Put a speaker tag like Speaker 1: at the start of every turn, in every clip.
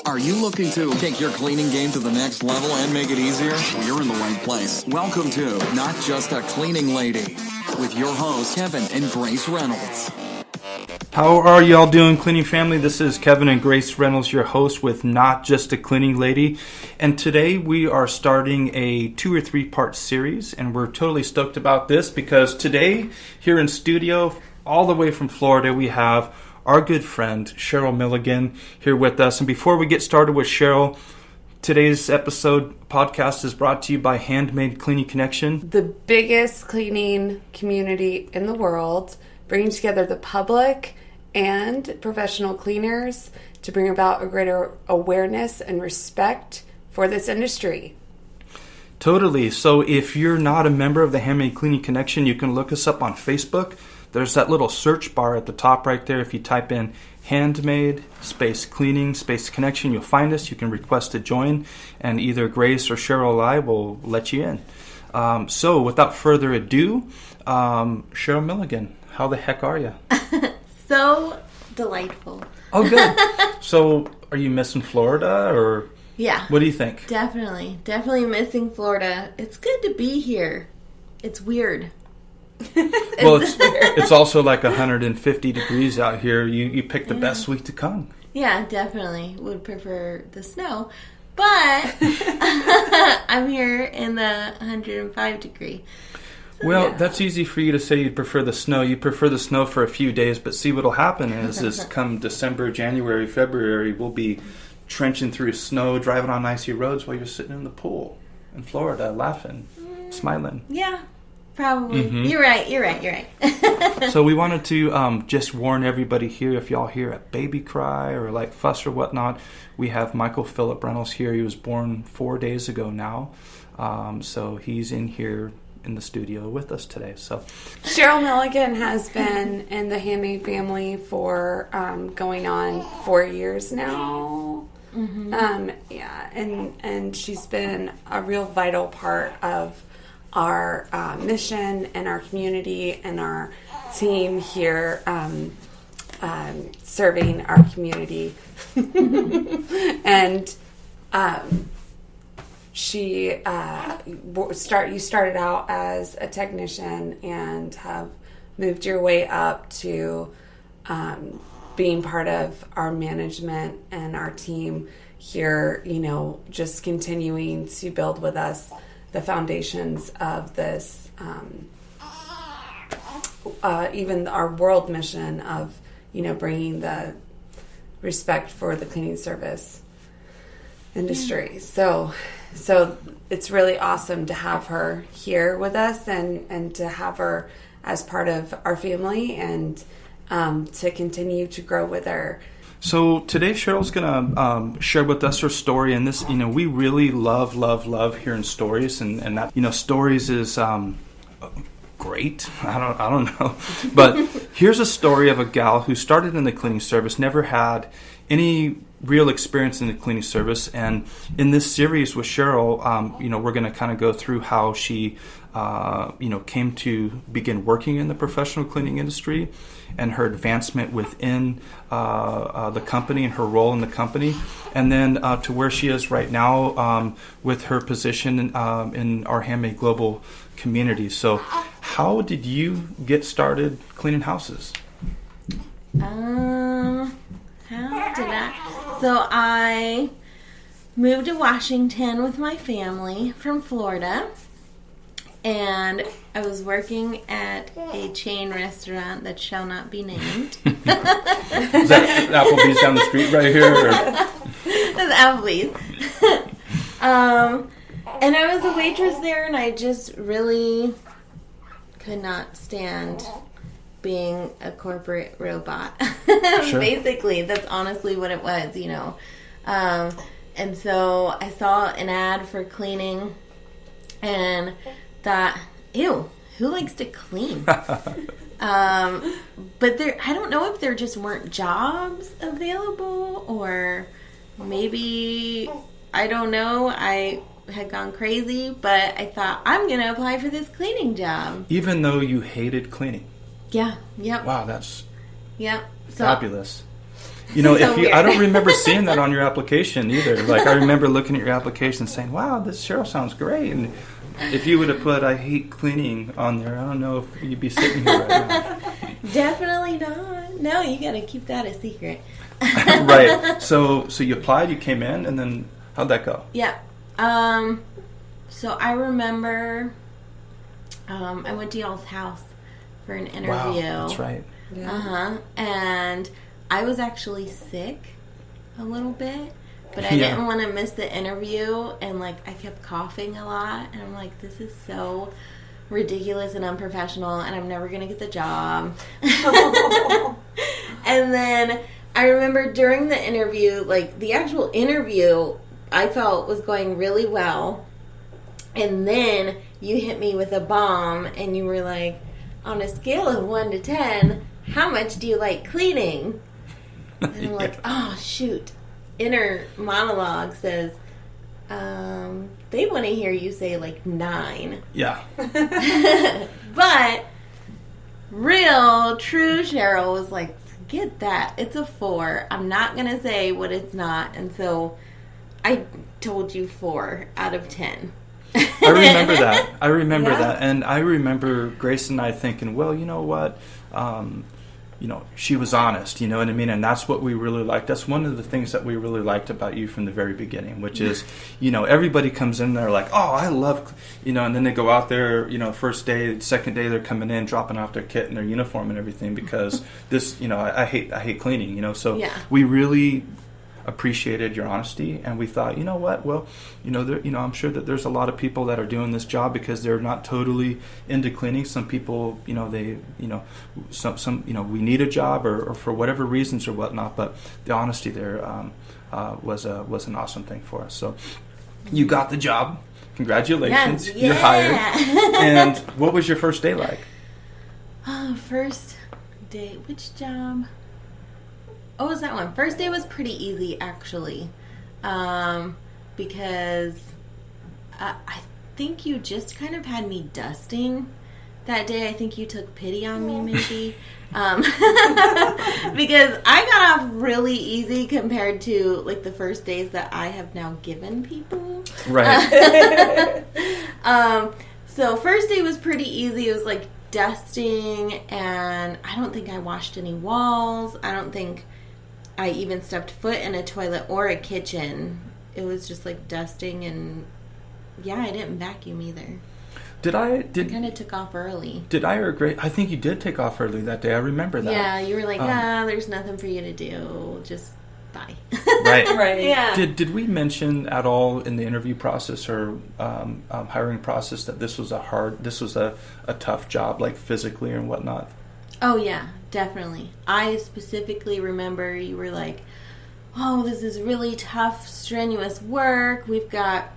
Speaker 1: Are you looking to take your cleaning game to the next level and make it easier? Well, you're in the right place. Welcome to Not Just a Cleaning Lady with your hosts, Kevin and Grace Reynolds.
Speaker 2: How are y'all doing, cleaning family? This is Kevin and Grace Reynolds, your host with Not Just a Cleaning Lady. And today we are starting a 2 or 3 part series, and we're totally stoked about this because today, here in studio, all the way from Florida, we have our good friend, Sheryl Milligan, here with us. And before we get started with Sheryl, today's podcast is brought to you by Handmade Cleaning Connection.
Speaker 3: The biggest cleaning community in the world, bringing together the public and professional cleaners to bring about a greater awareness and respect for this industry.
Speaker 2: Totally. So if you're not a member of the Handmade Cleaning Connection, you can look us up on Facebook. There's that little search bar at the top right there. If you type in Handmade space cleaning space connection, you'll find us. You can request to join, and either Grace or Sheryl or I will let you in. So without further ado, Sheryl Milligan, how the heck are you?
Speaker 4: So delightful.
Speaker 2: Oh, good. So are you missing Florida, or
Speaker 4: yeah?
Speaker 2: What do you think?
Speaker 4: Definitely missing Florida. It's good to be here. It's weird.
Speaker 2: Well, it's also like 150 degrees out here. You picked the best week to come.
Speaker 4: Yeah, definitely. Would prefer the snow. But I'm here in the 105 degree. So,
Speaker 2: well, that's easy for you to say you prefer the snow. You prefer the snow for a few days, but see what'll happen is come December, January, February, we'll be trenching through snow, driving on icy roads while you're sitting in the pool in Florida, laughing, smiling.
Speaker 4: Yeah. Probably. Mm-hmm. You're right.
Speaker 2: So we wanted to just warn everybody here, if y'all hear a baby cry or like fuss or whatnot, we have Michael Philip Reynolds here. He was born 4 days ago now. So he's in here in the studio with us today. So
Speaker 3: Sheryl Milligan has been in the Handmade family for going on 4 years now. Mm-hmm. And she's been a real vital part of our mission and our community and our team here serving our community. And you started out as a technician and have moved your way up to being part of our management and our team here, just continuing to build with us the foundations of this, even our world mission of, bringing the respect for the cleaning service industry. So it's really awesome to have her here with us and to have her as part of our family and to continue to grow with her.
Speaker 2: So today Cheryl's going to share with us her story, and this, we really love hearing stories, and that, stories is great. I don't know, but here's a story of a gal who started in the cleaning service, never had any real experience in the cleaning service, and in this series with Sheryl, we're going to kind of go through how she, came to begin working in the professional cleaning industry, and her advancement within the company and her role in the company, and then to where she is right now with her position in our Handmade Global community. So how did you get started cleaning houses?
Speaker 4: How did I? So I moved to Washington with my family from Florida. And I was working at a chain restaurant that shall not be named.
Speaker 2: Is that Applebee's down the street right here? Or?
Speaker 4: It's Applebee's. And I was a waitress there, and I just really could not stand being a corporate robot. Sure. Basically, that's honestly what it was, And so I saw an ad for cleaning and thought, ew, who likes to clean? But I don't know if there just weren't jobs available, or maybe, I don't know, I had gone crazy, but I thought, I'm going to apply for this cleaning job.
Speaker 2: Even though you hated cleaning?
Speaker 4: Yeah, yep.
Speaker 2: Wow, that's
Speaker 4: yep.
Speaker 2: fabulous. You know,
Speaker 4: So weird.
Speaker 2: I don't remember seeing that on your application either. Like, I remember looking at your application saying, wow, this Cheryl sounds great. And if you would have put I hate cleaning on there, I don't know if you'd be sitting here right now.
Speaker 4: Definitely not. No, you got to keep that a secret.
Speaker 2: Right. So you applied, you came in, and then how'd that go?
Speaker 4: Yeah. So I remember I went to y'all's house for an interview.
Speaker 2: Wow, that's right.
Speaker 3: Yeah.
Speaker 4: And I was actually sick a little bit, but I
Speaker 2: Yeah.
Speaker 4: didn't want to miss the interview, and like I kept coughing a lot, and I'm like, this is so ridiculous and unprofessional, and I'm never gonna get the job. And then I remember during the interview, like the actual interview, I felt was going really well, and then you hit me with a bomb, and you were like, on a scale of 1 to 10, how much do you like cleaning? And I'm like, oh, shoot. Inner monologue says, they want to hear you say, like, 9.
Speaker 2: Yeah.
Speaker 4: But real, true Cheryl was like, forget that. It's a 4. I'm not going to say what it's not. And so I told you 4 out of 10.
Speaker 2: I remember that. I remember
Speaker 3: Yeah.
Speaker 2: that. And I remember Grace and I thinking, well, you know what? You know, she was honest, you know what I mean? And that's what we really liked. That's one of the things that we really liked about you from the very beginning, which is, you know, everybody comes in there like, oh, I love, you know, and then they go out there, you know, first day, second day, they're coming in, dropping off their kit and their uniform and everything because this, you know, I hate cleaning, you know? So
Speaker 4: Yeah.
Speaker 2: we really appreciated your honesty, and we thought, you know what, well, you know, I'm sure that there's a lot of people that are doing this job because they're not totally into cleaning. Some people, you know, they, you know, some you know, we need a job or for whatever reasons or whatnot, but the honesty there was an awesome thing for us. So you got the job. Congratulations.
Speaker 4: Yes,
Speaker 2: You're hired. And what was your first day like?
Speaker 4: First day, which job? Oh, was that one? First day was pretty easy, actually, because I think you just kind of had me dusting that day. I think you took pity on me, maybe, because I got off really easy compared to like the first days that I have now given people.
Speaker 2: Right.
Speaker 4: So first day was pretty easy. It was like dusting, and I don't think I washed any walls. I don't think I even stepped foot in a toilet or a kitchen. It was just like dusting, and yeah, I didn't vacuum either. I kind of took off early.
Speaker 2: Did I or Grace? I think you did take off early that day. I remember that.
Speaker 4: Yeah, you were like, there's nothing for you to do. Just bye.
Speaker 2: Right.
Speaker 3: Right.
Speaker 4: Yeah.
Speaker 2: Did we mention at all in the interview process or hiring process that this was a tough job, like physically and whatnot?
Speaker 4: Oh, yeah, definitely. I specifically remember you were like, oh, this is really tough, strenuous work. We've got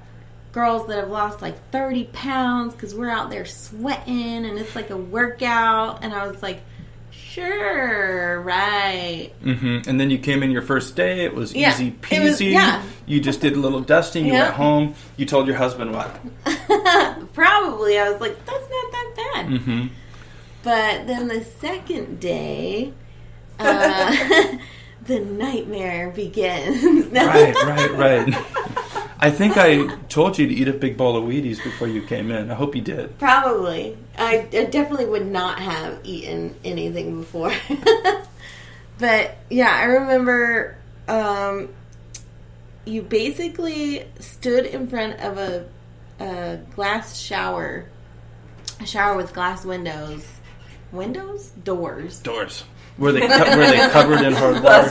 Speaker 4: girls that have lost like 30 pounds because we're out there sweating and it's like a workout. And I was like, sure, right.
Speaker 2: Mm-hmm. And then you came in your first day. It was easy peasy.
Speaker 4: It was, yeah.
Speaker 2: You just did a little dusting. You went home. You told your husband what?
Speaker 4: Probably. I was like, that's not that bad.
Speaker 2: Mm-hmm.
Speaker 4: But then the second day, the nightmare begins. No.
Speaker 2: Right. I think I told you to eat a big bowl of Wheaties before you came in. I hope you did.
Speaker 4: Probably. I definitely would not have eaten anything before. But, yeah, I remember you basically stood in front of a glass shower. A shower with glass windows. Windows? Doors.
Speaker 2: Were they covered in hard water?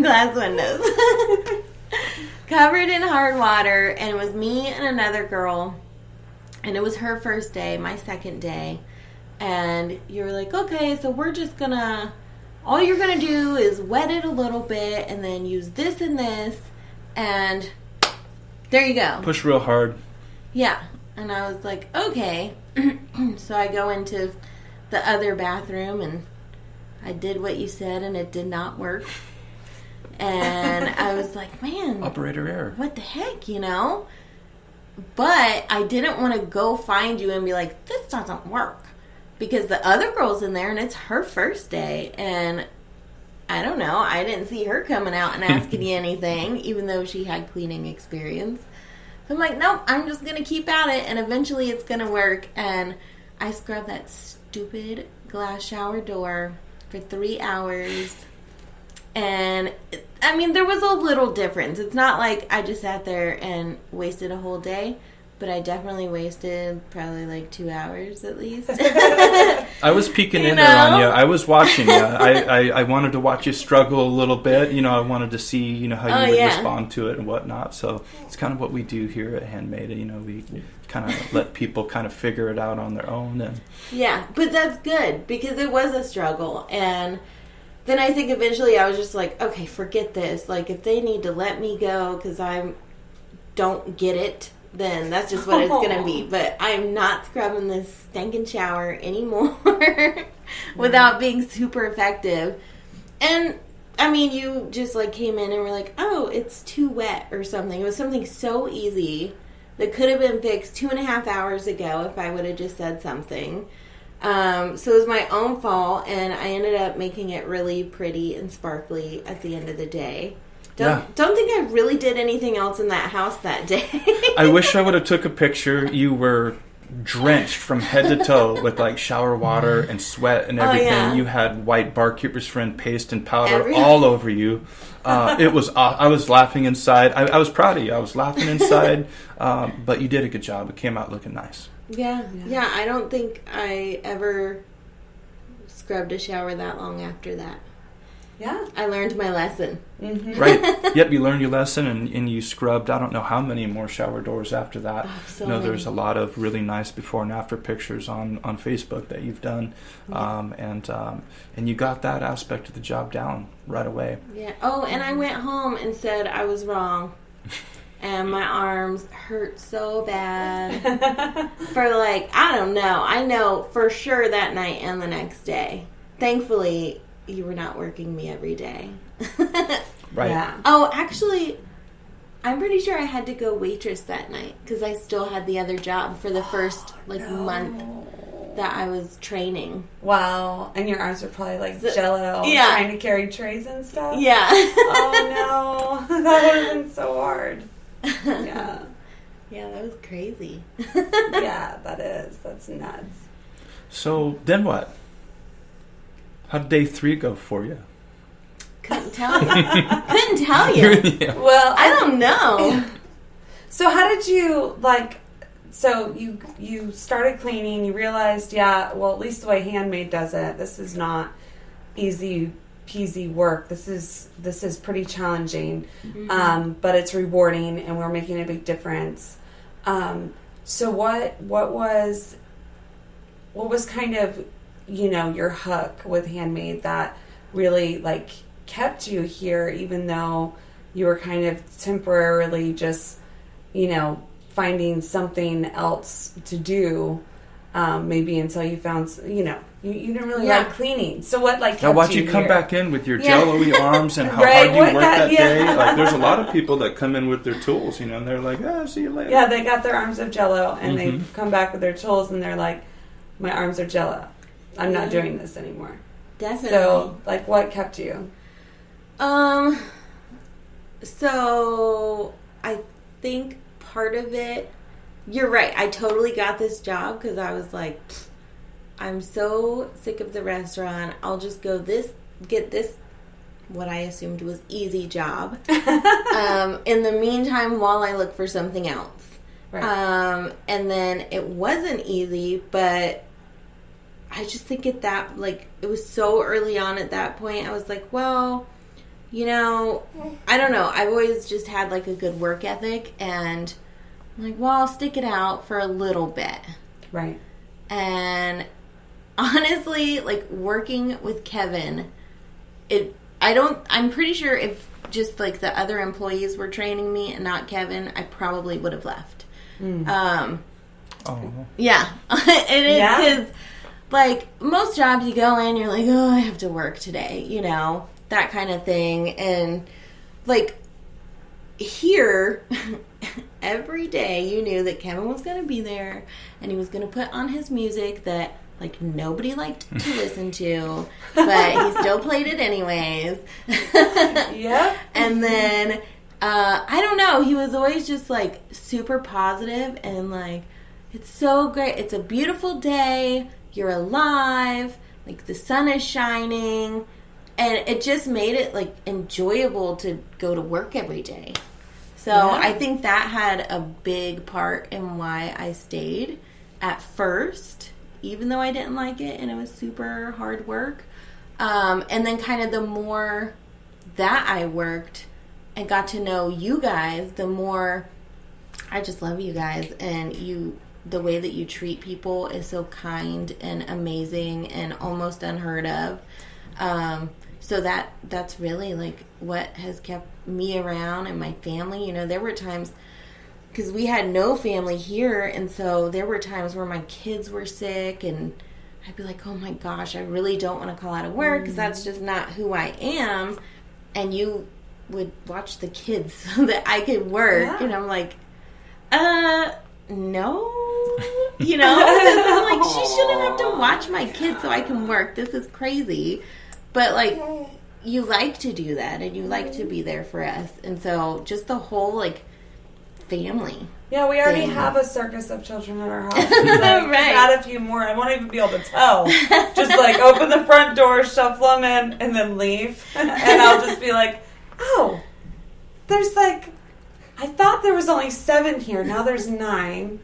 Speaker 4: Glass windows. Covered in hard water, and it was me and another girl, and it was her first day, my second day, and you were like, okay, so we're just all you're gonna do is wet it a little bit, and then use this and this, and there you go.
Speaker 2: Push real hard.
Speaker 4: Yeah, and I was like, okay. So I go into the other bathroom, and I did what you said, and it did not work. And I was like, man.
Speaker 2: Operator error.
Speaker 4: What the heck, you know? But I didn't want to go find you and be like, this doesn't work. Because the other girl's in there, and it's her first day. And I don't know. I didn't see her coming out and asking you anything, even though she had cleaning experience. So I'm like, nope, I'm just going to keep at it, and eventually it's going to work. And I scrubbed that stupid glass shower door for 3 hours. And, I mean, there was a little difference. It's not like I just sat there and wasted a whole day. But I definitely wasted probably like 2 hours at least.
Speaker 2: I was peeking in there on you. I was watching you. I wanted to watch you struggle a little bit. I wanted to see, how you would respond to it and whatnot. So it's kind of what we do here at Handmade. We kind of let people kind of figure it out on their own. And
Speaker 4: yeah, but that's good because it was a struggle. And then I think eventually I was just like, okay, forget this. Like if they need to let me go because I don't get it, then that's just what it's going to be. But I'm not scrubbing this stinking shower anymore without being super effective. And, I mean, you just, like, came in and were like, oh, it's too wet or something. It was something so easy that could have been fixed 2.5 hours ago if I would have just said something. So it was my own fault, and I ended up making it really pretty and sparkly at the end of the day. Don't think I really did anything else in that house that day.
Speaker 2: I wish I would have took a picture. You were drenched from head to toe with like shower water and sweat and everything. You had white barkeeper's friend paste and powder all over you. It was. I was laughing inside. I was proud of you. I was laughing inside, but you did a good job. It came out looking nice.
Speaker 4: Yeah. I don't think I ever scrubbed a shower that long after that.
Speaker 3: Yeah.
Speaker 4: I learned my lesson.
Speaker 3: Mm-hmm.
Speaker 2: Right. Yep, you learned your lesson and you scrubbed, I don't know how many more shower doors after that. There's a lot of really nice before and after pictures on Facebook that you've done. And you got that aspect of the job down right away.
Speaker 4: Yeah. Oh, and I went home and said I was wrong. And my arms hurt so bad for I don't know. I know for sure that night and the next day. Thankfully, you were not working me every day.
Speaker 2: Right.
Speaker 4: Yeah. Oh, actually, I'm pretty sure I had to go waitress that night because I still had the other job for the first month that I was training.
Speaker 3: Wow. And your arms were probably jello, trying to carry trays and stuff?
Speaker 4: Yeah.
Speaker 3: Oh, no. That would have been so hard. Yeah.
Speaker 4: Yeah, that was crazy.
Speaker 3: Yeah, that is. That's nuts.
Speaker 2: So, then what? How did day 3 go for you?
Speaker 4: Couldn't tell you.
Speaker 2: Yeah.
Speaker 3: Well,
Speaker 4: I don't know.
Speaker 3: So how did you, so you started cleaning, you realized, at least the way Handmade does it, this is not easy peasy work. This is pretty challenging, but it's rewarding, and we're making a big difference. So what was kind of, your hook with Handmade that really kept you here, even though you were kind of temporarily just, finding something else to do, maybe until you found, you didn't really like cleaning. So what kept
Speaker 2: now watch you come
Speaker 3: here?
Speaker 2: back in with your jello-y arms and how hard you worked that day. There's a lot of people that come in with their tools, and they're like, see you later.
Speaker 3: Yeah, they got their arms of jello, and they come back with their tools, and they're like, my arms are jello. I'm not doing this anymore.
Speaker 4: Definitely.
Speaker 3: So, what kept you?
Speaker 4: So I think part of it, you're right. I totally got this job because I was like, I'm so sick of the restaurant. I'll just get this, what I assumed was easy job. In the meantime, while I look for something else. Right. And then it wasn't easy, but I just think it was so early on at that point. I was like, well, I don't know. I've always just had a good work ethic, and I'm like, well, I'll stick it out for a little bit.
Speaker 3: Right.
Speaker 4: And honestly, working with Kevin, I'm pretty sure if just the other employees were training me and not Kevin, I probably would have left. Yeah. It is because most jobs you go in, you're like, oh, I have to work today, that kind of thing. And here, every day you knew that Kevin was going to be there and he was going to put on his music that like nobody liked to listen to, but he still played it anyways.
Speaker 3: Yeah.
Speaker 4: And then, I don't know, he was always just like super positive and like, it's so great. It's a beautiful day. You're alive. Like the sun is shining. And it just made it like enjoyable to go to work every day. So I think that had a big part in why I stayed at first, even though I didn't like it and it was super hard work. And then kind of the more that I worked and got to know you guys, the more I just love you guys. And the way that you treat people is so kind and amazing and almost unheard of. So that's really like what has kept me around and my family. You know, there were times, because we had no family here, and so there were times where my kids were sick, and I'd be like, oh my gosh, I really don't want to call out of work because that's just not who I am. And you would watch the kids so that I could work, and I'm like, no, you know, because I'm like, she shouldn't have to watch my kids so I can work. This is crazy. But, like, you like to do that, and you like to be there for us. And so, just the whole, like, family.
Speaker 3: Yeah, we already have a circus of children in our house. Like, right. Add a few more. I won't even be able to tell. Just, like, open the front door, shuffle them in, and then leave. And I'll just be like, oh, there's, like, I thought there was only 7 here. Now there's 9.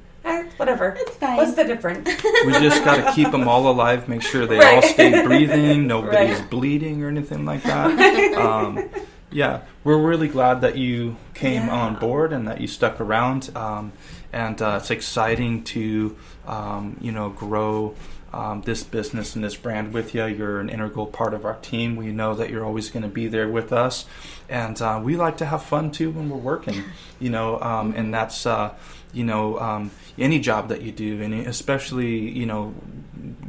Speaker 3: Whatever.
Speaker 4: It's fine.
Speaker 3: What's the difference?
Speaker 2: We just got to keep them all alive, make sure they all stay breathing, nobody's bleeding or anything like that. Yeah, we're really glad that you came on board and that you stuck around. And it's exciting to, grow this business and this brand with you. You're an integral part of our team. We know that you're always going to be there with us. And we like to have fun, too, when we're working, and that's... any job that you do, and especially,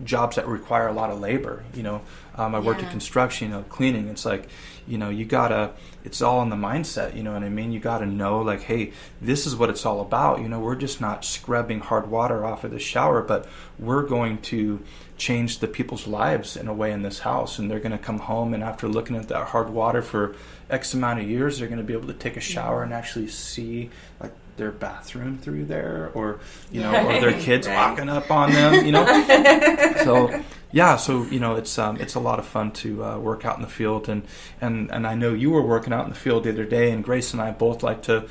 Speaker 2: jobs that require a lot of labor. I worked at construction, cleaning. It's like, it's all in the mindset, you know what I mean? You gotta know, like, hey, this is what it's all about. We're just not scrubbing hard water off of the shower, but we're going to change the people's lives in a way in this house. And they're gonna come home, and after looking at that hard water for X amount of years, they're gonna be able to take a shower and actually see, like, their bathroom through there, or or their kids walking up on them, So it's a lot of fun to work out in the field, and I know you were working out in the field the other day, and Grace and I both like to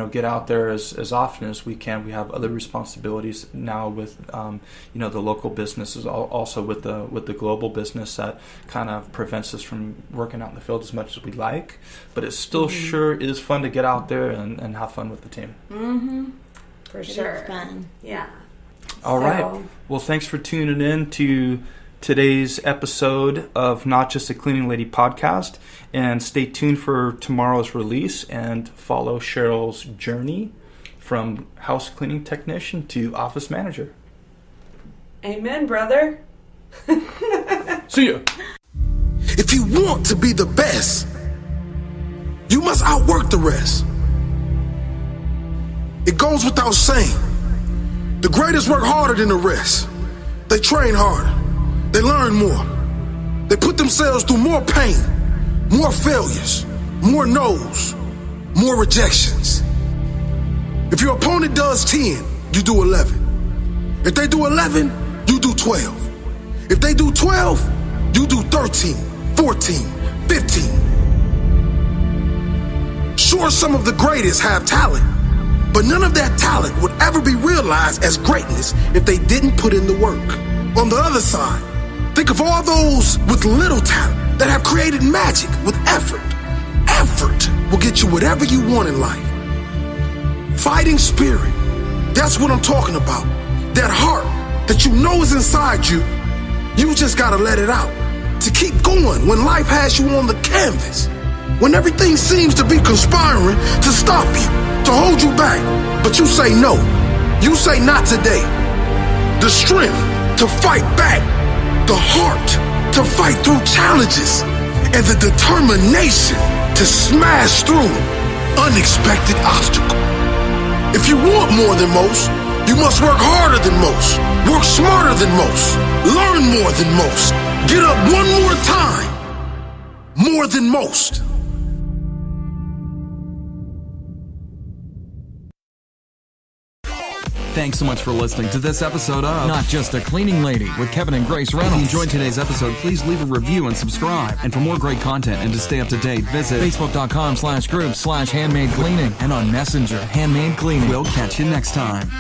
Speaker 2: get out there as often as we can. We have other responsibilities now with the local businesses, also with the global business, that kind of prevents us from working out in the field as much as we like. But it still sure is fun to get out there and have fun with the team.
Speaker 4: Mm-hmm.
Speaker 3: For sure.
Speaker 4: It's fun.
Speaker 3: Yeah.
Speaker 2: All right. Well, thanks for tuning in to today's episode of Not Just a Cleaning Lady podcast, and stay tuned for tomorrow's release and follow Cheryl's journey from house cleaning technician to office manager.
Speaker 3: Amen, brother.
Speaker 2: See ya.
Speaker 5: If you want to be the best, you must outwork the rest. It goes without saying, the greatest work harder than the rest. They train harder. They learn more. They put themselves through more pain, more failures, more no's, more rejections. If your opponent does 10, you do 11. If they do 11, you do 12. If they do 12, you do 13, 14, 15. Sure, some of the greatest have talent, but none of that talent would ever be realized as greatness if they didn't put in the work. On the other side, think of all those with little talent that have created magic with effort. Effort will get you whatever you want in life. Fighting spirit, that's what I'm talking about. That heart that you know is inside you, you just gotta let it out. To keep going when life has you on the canvas. When everything seems to be conspiring to stop you, to hold you back, but you say no. You say not today. The strength to fight back, the heart to fight through challenges, and the determination to smash through unexpected obstacles. If you want more than most, you must work harder than most. Work smarter than most. Learn more than most. Get up one more time. More than most.
Speaker 1: Thanks so much for listening to this episode of Not Just a Cleaning Lady with Kevin and Grace Reynolds. If you enjoyed today's episode, please leave a review and subscribe. And for more great content and to stay up to date, visit facebook.com/group/handmade cleaning and on Messenger, Handmade Cleaning. We'll catch you next time.